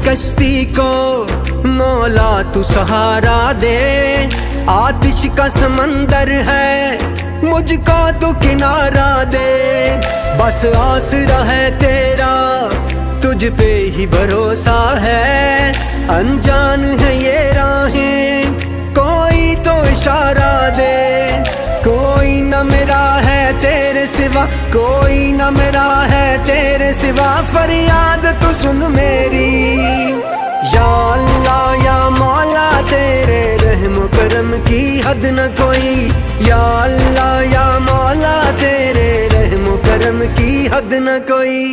कश्ती को मौला तू सहारा दे। आतिश का समंदर है मुझको तू किनारा दे। बस आसरा है तेरा तुझ पे ही भरोसा है। अनजान है ये राहें कोई तो इशारा दे। कोई न मेरा है तेरे सिवा, कोई न मेरा है तेरे सिवा। फरियाद तू सुन मेरी या अल्लाह या मौला, तेरे रहम करम की हद न कोई। या अल्लाह या मौला, तेरे रहम करम की हद न कोई।